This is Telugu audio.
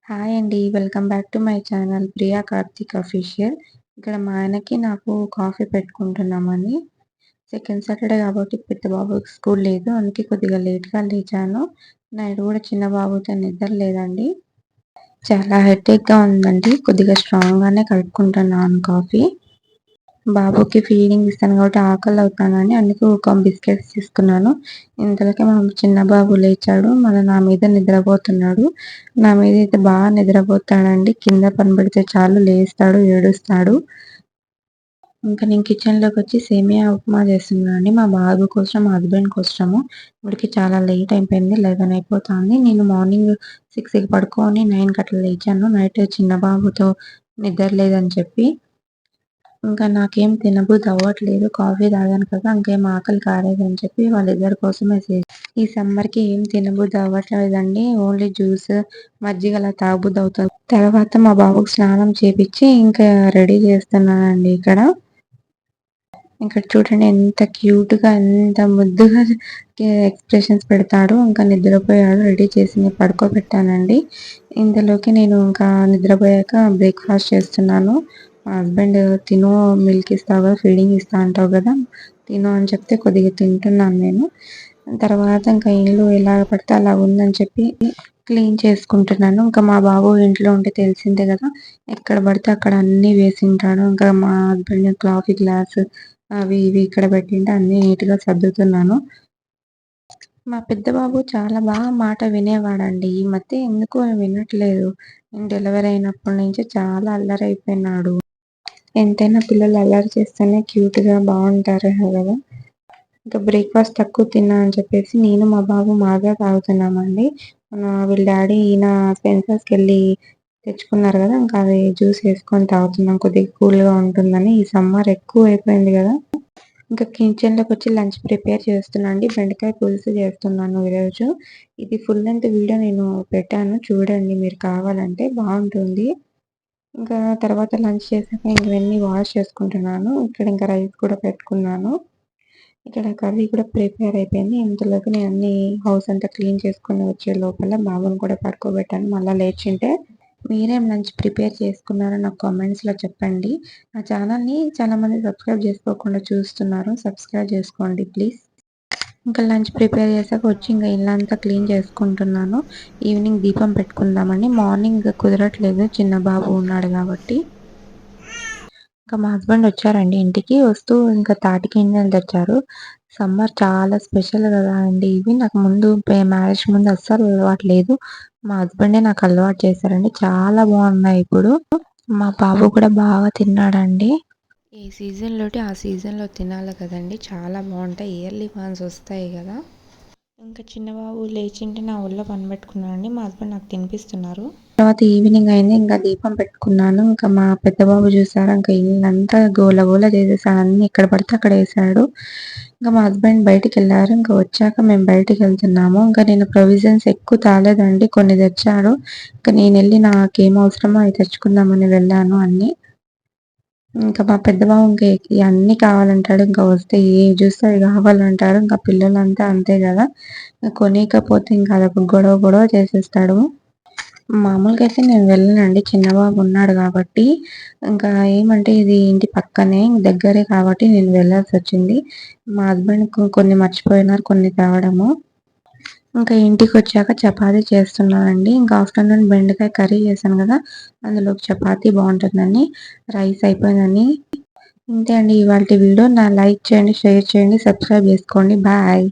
హాయ్ అండి. Welcome back to my channel Priya Karthik official. ఇక్కడ మా ఆయనకి, నాకు కాఫీ పెట్టుకుంటున్నామండి. సెకండ్ సాటర్‌డే కాబట్టి పెద్ద బాబుకి స్కూల్ లేదు. అందుకే కొద్దిగా లేట్‌గా లేచాను. నైట్ కూడా చిన్న బాబుతో నిద్ర లేదండి. చాలా హెడేక్‌గా ఉందండి. కొద్దిగా స్ట్రాంగ్‌గానే కలుపుకుంటున్నాను కాఫీ. బాబుకి ఫీడింగ్ ఇస్తాను కాబట్టి ఆకలవుతానని అందుకే ఒక బిస్కెట్స్ తీసుకున్నాను. ఇంతలోకే మా చిన్న బాబు లేచాడు. నా మీద నిద్రపోతున్నాడు. నా మీద అయితే బాగా నిద్రపోతాడండి. కింద పనిపెడితే చాలు లేస్తాడు, ఏడుస్తాడు. ఇంకా నేను కిచెన్‌లోకొచ్చి సేమియా ఉప్మా చేస్తున్నానండి. మా బాబు కోసం, మా హస్బెండ్ కోసము. ఇప్పటికి చాలా లేట్ అయిపోయింది. 11 అయిపోతాంది. నేను మార్నింగ్ 6కి పడుకొని 9కి అట్లా లేచాను. నైట్ చిన్న బాబుతో నిద్ర లేదని చెప్పి. ఇంకా నాకేం తినబుద్ధి అవ్వట్లేదు. కాఫీ తాగాను కదా! ఇంకేం ఆకలి కాలేదని చెప్పి వాళ్ళిద్దరి కోసమే ఈ సమ్మర్‌కి ఏం తినబుద్ధి అవ్వట్లేదండి. ఓన్లీ జ్యూస్, మజ్జిగ అలా తాగబుద్ధి అవుతది. తర్వాత మా బాబుకి స్నానం చేపిచ్చి ఇంకా రెడీ చేస్తున్నానండి ఇక్కడ. ఇక్కడ చూడండి ఎంత క్యూట్‌గా, ఎంత ముద్దుగా ఎక్స్‌ప్రెషన్స్ పెడతాడు. ఇంకా నిద్రపోయాడు. రెడీ చేసి పడుకోబెట్టానండి. ఇంతలోకి నేను ఇంకా నిద్రపోయాక బ్రేక్‌ఫాస్ట్ చేస్తున్నాను. మా హస్బెండ్ తిను మిల్క్ ఇస్తావు కదా! ఫీడింగ్ ఇస్తా అంటావు కదా! తిను అని చెప్తే కొద్దిగా తింటున్నాను నేను. తర్వాత ఇంకా ఇల్లు ఎలా పడితే అలా ఉందని చెప్పి క్లీన్ చేసుకుంటున్నాను. ఇంకా మా బాబు ఇంట్లో ఉంటే తెలిసిందే కదా! ఎక్కడ పడితే అక్కడ అన్నీ వేసింటాడు. ఇంకా మా హస్బెండ్ కాఫీ గ్లాస్ అవి ఇవి ఇక్కడ పెట్టింటే అన్నీ నీట్‌గా సర్దుతున్నాను. మా పెద్ద బాబు చాలా బాగా మాట వినేవాడండి. ఈ మధ్య ఎందుకో వినట్లేదు. నేను డెలివరీ అయినప్పటి నుంచి చాలా అల్లరైపోయినాడు. ఎంతైనా పిల్లలు అల్లరి చేస్తేనే క్యూట్‌గా బావుంటారు కదా! ఇంకా బ్రేక్‌ఫాస్ట్ తక్కువ తిన్నా అని చెప్పేసి నేను, మా బాబు మాజా తాగుతున్నామండి. వీళ్ళ డ్యాడీ ఈయన స్పెన్సర్స్‌కెళ్ళి తెచ్చుకున్నారు కదా! ఇంకా అది జ్యూస్ ఏసుకొని తాగుతున్నాం. కొద్దిగా కూల్‌గా ఉంటుందని. ఈ సమ్మర్ ఎక్కువైపోయింది కదా! ఇంకా కిచెన్‌లోకొచ్చి లంచ్ ప్రిపేర్ చేస్తున్నా అండి. బెండకాయ పులుసు చేస్తున్నాను ఈరోజు. ఇది ఫుల్ లెంత్ వీడియో నేను పెట్టాను చూడండి మీరు కావాలంటే బావుంటుంది. ఇంకా తర్వాత లంచ్ చేశాక ఇవన్నీ వాష్ చేసుకుంటున్నాను. ఇక్కడ ఇంకా రైస్ కూడా పెట్టుకున్నాను. ఇక్కడ కర్రీ కూడా ప్రిపేర్ అయిపోయింది. ఇంతలోకి నేను అన్నీ హౌస్ అంతా క్లీన్ చేసుకొని వచ్చే లోపల బాబుని కూడా పడుకోబెట్టాను. మళ్ళా లేచింటే మీరేం లంచ్ ప్రిపేర్ చేసుకున్నారో నాకు కామెంట్స్‌లో చెప్పండి. నా ఛానల్‌ని చాలామంది సబ్స్క్రైబ్ చేసుకోకుండా చూస్తున్నారు. సబ్స్క్రైబ్ చేసుకోండి ప్లీజ్. ఇంకా లంచ్ ప్రిపేర్ చేశాక వచ్చి ఇంక ఇల్లంతా క్లీన్ చేసుకుంటున్నాను. ఈవినింగ్ దీపం పెట్టుకుందామని. మార్నింగ్ కుదరట్లేదు చిన్న బాబు ఉన్నాడు కాబట్టి. ఇంకా మా హస్బెండ్ వచ్చారండి ఇంటికి. వస్తూ ఇంకా తాటి గింజలు తెచ్చారు. సమ్మర్ చాలా స్పెషల్ గదా అండి ఇవి. నాకు ముందు మ్యారేజ్ ముందు అస్సలు అలవాటు లేదు. మా హస్బెండే నాకు అలవాటు చేశారండి. చాలా బాగున్నాయి ఇప్పుడు. మా బాబు కూడా బాగా తిన్నాడండి. ఏ సీజన్‌లోటి ఆ సీజన్‌లో తినాలి కదండీ! చాలా బావుంటాయి. ఇయర్లీ వన్స్ వస్తాయి గదా! ఇంకా చిన్న బాబు లేచింటే నా ఒళ్ళో పనిపెట్టుకున్నాడండి. మా హస్బెండ్ నాకు తినిపిస్తున్నారు. తర్వాత ఈవినింగ్ అయింది. ఇంకా దీపం పెట్టుకున్నాను. ఇంకా మా పెద్ద బాబు చూసారా ఇంకా ఇల్లంతా గోల గోల చేసేసాడు. అన్నీ ఎక్కడ పడితే అక్కడ ఏసాడు. ఇంకా మా హస్బెండ్ బయటికెళ్లారు. ఇంకా వచ్చాక మేము బయటికెళ్తున్నాము. ఇంకా నేను ప్రొవిజన్స్ ఎక్కువ తేలేదండి. కొన్ని తెచ్చాడు. ఇంకా నేనెళ్ళి నాకేం అవసరమో అవి తెచ్చుకుందామని వెళ్ళాను అన్నీ. ఇంకా మా పెద్ద బావ ఇంక ఇయన్నీ కావాలంటాడు. ఇంకా వస్తే ఏవి చూస్తే అవి కావాలంటాడు. ఇంకా పిల్లలంతా అంతే గదా! కొనీయకపోతే ఇంకా అదొక గొడవ గొడవ చేసేస్తాడు. మామూలుగా అయితే నేను వెళ్ళనండి. చిన్న బాబు ఉన్నాడు కాబట్టి. ఇంకా ఏమంటే ఇది ఇంటి పక్కనే దగ్గరే కాబట్టి నేను వెళ్ళాల్సొచ్చింది. మా హస్బెండ్ కొన్ని మర్చిపోయినారు కొన్ని తేవడము. ఇంకా ఇంటికొచ్చాక చపాతీ చేస్తున్నానండి. ఇంకా ఆఫ్టర్‌నూన్ బెండకాయ కర్రీ చేశాను గదా! అందులోకి చపాతీ బావుంటుందని, రైస్ అయిపోయిందని. ఇంతే అండి ఇవాల్టి వీడియో. లైక్ చేయండి, షేర్ చేయండి, సబ్స్క్రైబ్ చేసుకోండి. బాయ్.